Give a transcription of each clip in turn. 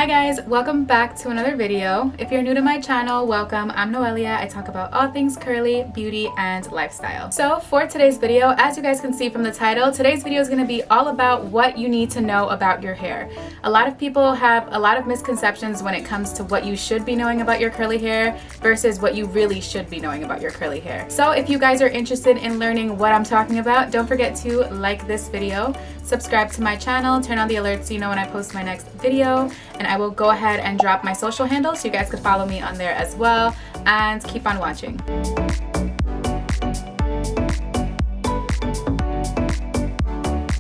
Hi guys, welcome back to another video. If you're new to my channel, welcome. I'm Noelia. I talk about all things curly, beauty, and lifestyle. So for today's video, as you guys can see from the title, today's video is going to be all about what you need to know about your hair. A lot of people have a lot of misconceptions when it comes to what you should be knowing about your curly hair versus what you really should be knowing about your curly hair. So if you guys are interested in learning what I'm talking about, don't forget to like this video, subscribe to my channel, turn on the alerts so you know when I post my next video, and I will go ahead and drop my social handle so you guys could follow me on there as well, and keep on watching.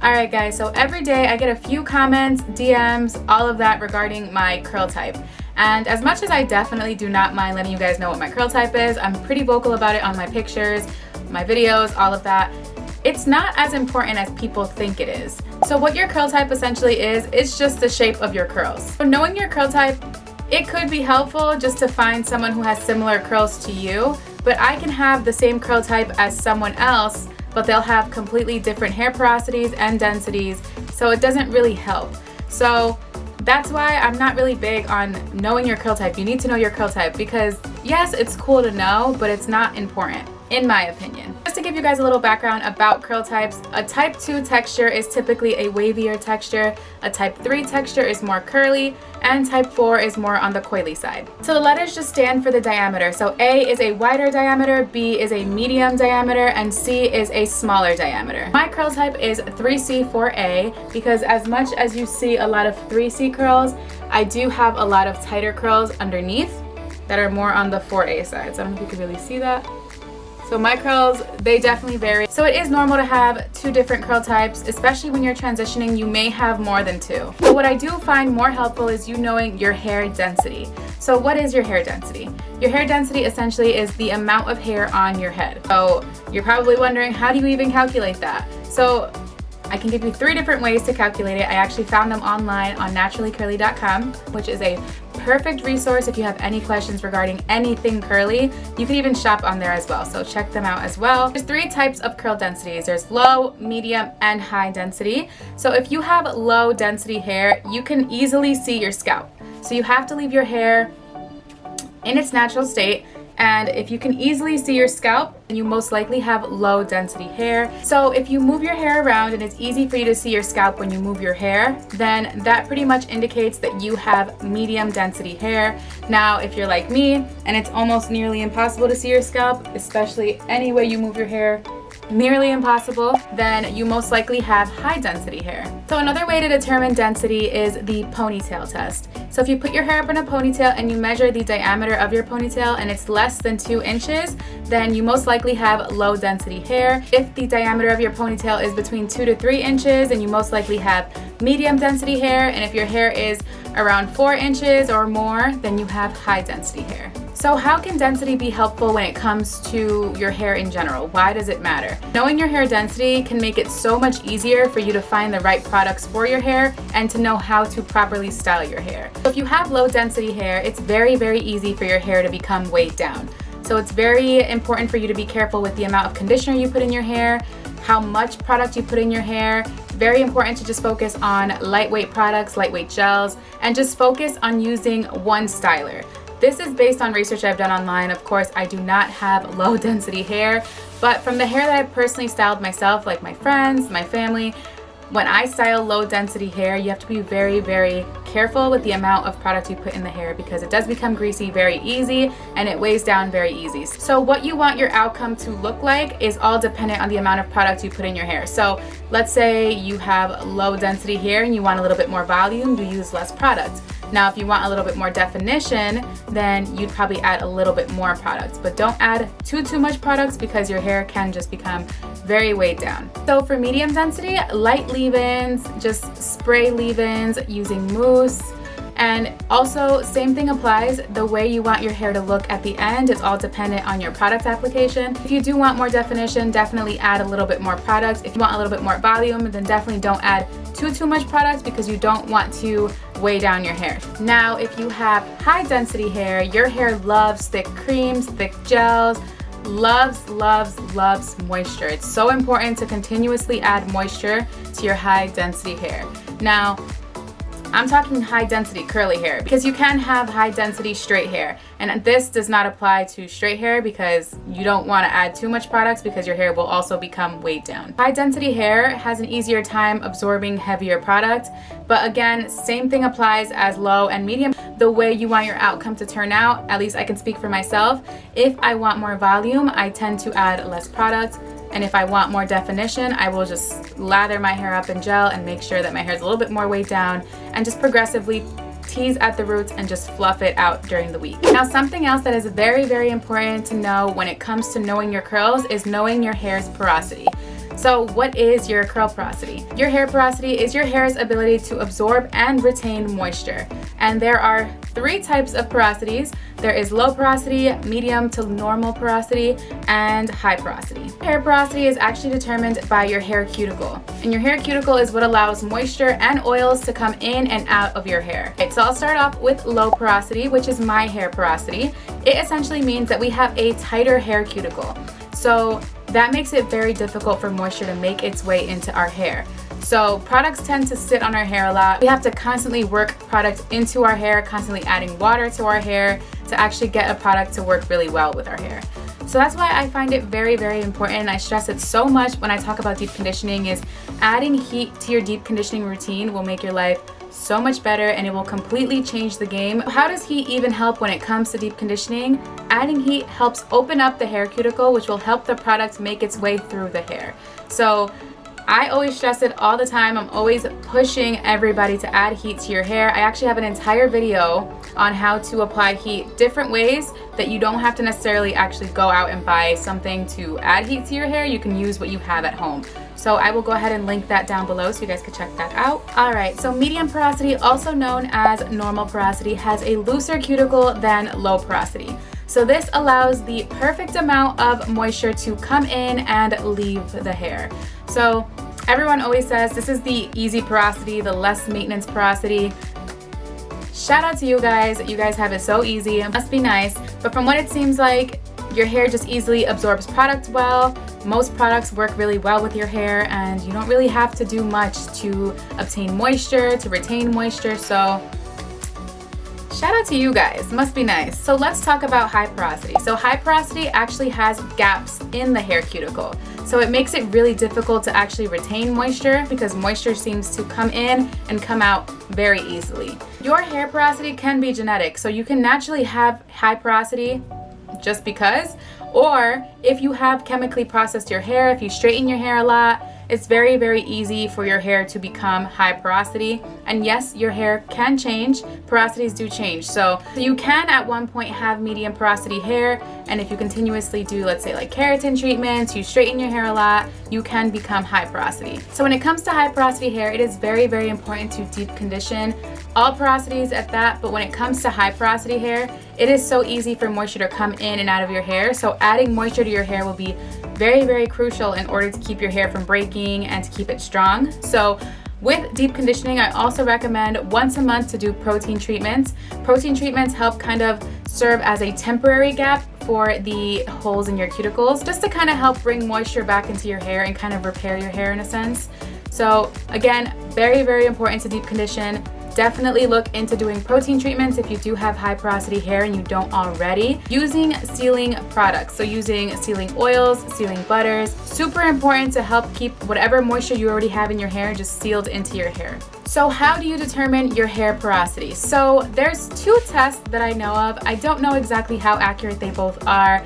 Alright guys, so every day I get a few comments, DMs, all of that regarding my curl type. And as much as I definitely do not mind letting you guys know what my curl type is, I'm pretty vocal about it on my pictures, my videos, all of that. It's not as important as people think it is. So what your curl type essentially is, it's just the shape of your curls. So knowing your curl type, it could be helpful just to find someone who has similar curls to you, but I can have the same curl type as someone else, but they'll have completely different hair porosities and densities, so it doesn't really help. So that's why I'm not really big on knowing your curl type. You need to know your curl type because yes, it's cool to know, but it's not important, in my opinion. Just to give you guys a little background about curl types, a type 2 texture is typically a wavier texture, a type 3 texture is more curly, and type 4 is more on the coily side. So the letters just stand for the diameter. So A is a wider diameter, B is a medium diameter, and C is a smaller diameter. My curl type is 3C4A because as much as you see a lot of 3C curls, I do have a lot of tighter curls underneath that are more on the 4A side. So I don't know if you can really see that. So my curls, they definitely vary. So it is normal to have two different curl types, especially when you're transitioning, you may have more than two. But what I do find more helpful is you knowing your hair density. So what is your hair density? Your hair density essentially is the amount of hair on your head. So you're probably wondering, how do you even calculate that? So I can give you 3 different ways to calculate it. I actually found them online on naturallycurly.com, which is a perfect resource if you have any questions regarding anything curly. You can even shop on there as well, so check them out as well. There's 3 types of curl densities. There's low, medium, and high density. So if you have low density hair, you can easily see your scalp. So you have to leave your hair in its natural state. And if you can easily see your scalp, then you most likely have low density hair. So if you move your hair around and it's easy for you to see your scalp when you move your hair, then that pretty much indicates that you have medium density hair. Now, if you're like me and it's almost nearly impossible to see your scalp, especially any way you move your hair, nearly impossible, then you most likely have high density hair. So another way to determine density is the ponytail test. So if you put your hair up in a ponytail and you measure the diameter of your ponytail and it's less than 2 inches, then you most likely have low density hair. If the diameter of your ponytail is between 2 to 3 inches, then you most likely have medium density hair. And if your hair is around 4 inches or more, then you have high density hair. So how can density be helpful when it comes to your hair in general? Why does it matter? Knowing your hair density can make it so much easier for you to find the right products for your hair and to know how to properly style your hair. So if you have low density hair, it's very, very easy for your hair to become weighed down. So it's very important for you to be careful with the amount of conditioner you put in your hair, how much product you put in your hair. Very important to just focus on lightweight products, lightweight gels, and just focus on using one styler. This is based on research I've done online. Of course, I do not have low density hair, but from the hair that I've personally styled myself, like my friends, my family, when I style low density hair, you have to be very, very careful with the amount of product you put in the hair because it does become greasy very easy and it weighs down very easy. So what you want your outcome to look like is all dependent on the amount of product you put in your hair. So let's say you have low density hair and you want a little bit more volume, you use less product. Now, if you want a little bit more definition, then you'd probably add a little bit more products, but don't add too much products because your hair can just become very weighed down. So for medium density, light leave-ins, just spray leave-ins using mousse. And also, same thing applies, the way you want your hair to look at the end is all dependent on your product application. If you do want more definition, definitely add a little bit more product. If you want a little bit more volume, then definitely don't add too much product because you don't want to weigh down your hair. Now, if you have high density hair, your hair loves thick creams, thick gels, loves moisture. It's so important to continuously add moisture to your high density hair. Now, I'm talking high density curly hair, because you can have high density straight hair, and this does not apply to straight hair because you don't want to add too much products because your hair will also become weighed down. High density hair has an easier time absorbing heavier product, but again, same thing applies as low and medium. The way you want your outcome to turn out, at least I can speak for myself, if I want more volume, I tend to add less product. And if I want more definition, I will just lather my hair up in gel and make sure that my hair is a little bit more weighed down and just progressively tease at the roots and just fluff it out during the week. Now, something else that is very, very important to know when it comes to knowing your curls is knowing your hair's porosity. So what is your curl porosity? Your hair porosity is your hair's ability to absorb and retain moisture. And there are 3 types of porosities. There is low porosity, medium to normal porosity, and high porosity. Hair porosity is actually determined by your hair cuticle. And your hair cuticle is what allows moisture and oils to come in and out of your hair. Okay, so I'll start off with low porosity, which is my hair porosity. It essentially means that we have a tighter hair cuticle. So that makes it very difficult for moisture to make its way into our hair. So products tend to sit on our hair a lot. We have to constantly work products into our hair, constantly adding water to our hair to actually get a product to work really well with our hair. So that's why I find it very, very important, and I stress it so much when I talk about deep conditioning, is adding heat to your deep conditioning routine will make your life so much better, and it will completely change the game. How does heat even help when it comes to deep conditioning? Adding heat helps open up the hair cuticle, which will help the product make its way through the hair. So I always stress it all the time. I'm always pushing everybody to add heat to your hair. I actually have an entire video on how to apply heat, different ways that you don't have to necessarily actually go out and buy something to add heat to your hair. You can use what you have at home. So I will go ahead and link that down below so you guys can check that out. All right, so medium porosity, also known as normal porosity, has a looser cuticle than low porosity. So this allows the perfect amount of moisture to come in and leave the hair. So everyone always says this is the easy porosity, the less maintenance porosity. Shout out to you guys. You guys have it so easy. It must be nice. But from what it seems like, your hair just easily absorbs product well. Most products work really well with your hair, and you don't really have to do much to obtain moisture, to retain moisture. So shout out to you guys. Must be nice. So let's talk about high porosity. So high porosity actually has gaps in the hair cuticle. So it makes it really difficult to actually retain moisture because moisture seems to come in and come out very easily. Your hair porosity can be genetic, so you can naturally have high porosity just because, or if you have chemically processed your hair, if you straighten your hair a lot, it's very, very easy for your hair to become high porosity. And yes, your hair can change. Porosities do change. So you can at one point have medium porosity hair, and if you continuously do, let's say like keratin treatments, you straighten your hair a lot, you can become high porosity. So when it comes to high porosity hair, it is very, very important to deep condition. All porosities at that, but when it comes to high porosity hair, it is so easy for moisture to come in and out of your hair. So adding moisture to your hair will be very, very crucial in order to keep your hair from breaking and to keep it strong. So with deep conditioning, I also recommend once a month to do protein treatments. Protein treatments help kind of serve as a temporary gap for the holes in your cuticles, just to kind of help bring moisture back into your hair and kind of repair your hair in a sense. So again, very, very important to deep condition. Definitely look into doing protein treatments if you do have high porosity hair and you don't already. Using sealing products, so using sealing oils, sealing butters, super important to help keep whatever moisture you already have in your hair just sealed into your hair. So how do you determine your hair porosity? So there's 2 tests that I know of. I don't know exactly how accurate they both are,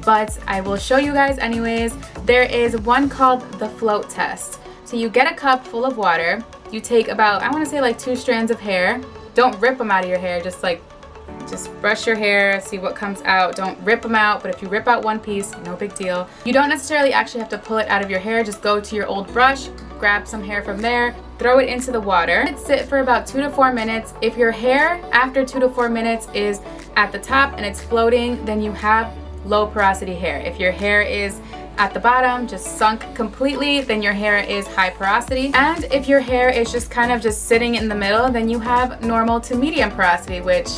but I will show you guys anyways. There is one called the float test. So you get a cup full of water. You take about, I want to say like 2 strands of hair. Don't rip them out of your hair. Just brush your hair, see what comes out. Don't rip them out, but if you rip out one piece, no big deal. You don't necessarily actually have to pull it out of your hair. Just go to your old brush, grab some hair from there, throw it into the water. Let it sit for about 2 to 4 minutes. If your hair after 2 to 4 minutes is at the top and it's floating, then you have low porosity hair. If your hair is at the bottom, just sunk completely, then your hair is high porosity. And if your hair is just kind of just sitting in the middle, then you have normal to medium porosity, which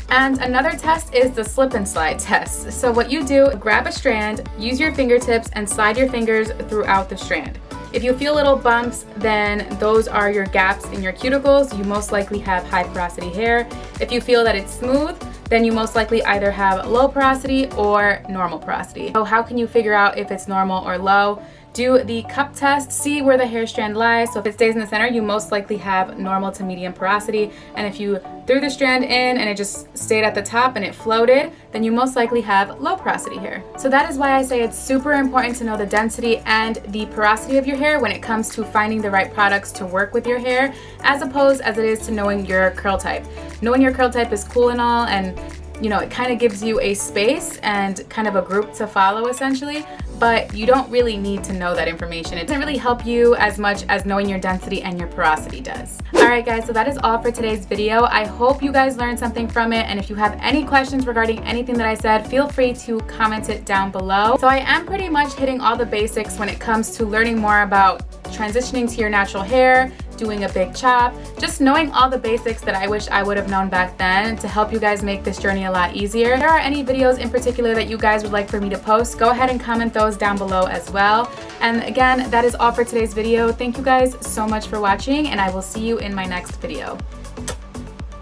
And another test is the slip and slide test. So what you do, grab a strand, use your fingertips and slide your fingers throughout the strand. If you feel little bumps, then those are your gaps in your cuticles. You most likely have high porosity hair. If you feel that it's smooth, then you most likely either have low porosity or normal porosity. So how can you figure out if it's normal or low? Do the cup test, see where the hair strand lies. So if it stays in the center, you most likely have normal to medium porosity. And if you threw the strand in and it just stayed at the top and it floated, then you most likely have low porosity hair. So that is why I say it's super important to know the density and the porosity of your hair when it comes to finding the right products to work with your hair, as opposed as it is to knowing your curl type. Knowing your curl type is cool and all, and you know, it kind of gives you a space and kind of a group to follow essentially, but you don't really need to know that information. It doesn't really help you as much as knowing your density and your porosity does. Alright guys, so that is all for today's video. I hope you guys learned something from it, and if you have any questions regarding anything that I said, feel free to comment it down below. So I am pretty much hitting all the basics when it comes to learning more about transitioning to your natural hair, doing a big chop, just knowing all the basics that I wish I would have known back then to help you guys make this journey a lot easier. If there are any videos in particular that you guys would like for me to post, go ahead and comment those down below as well. And again, that is all for today's video. Thank you guys so much for watching, and I will see you in my next video.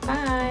Bye!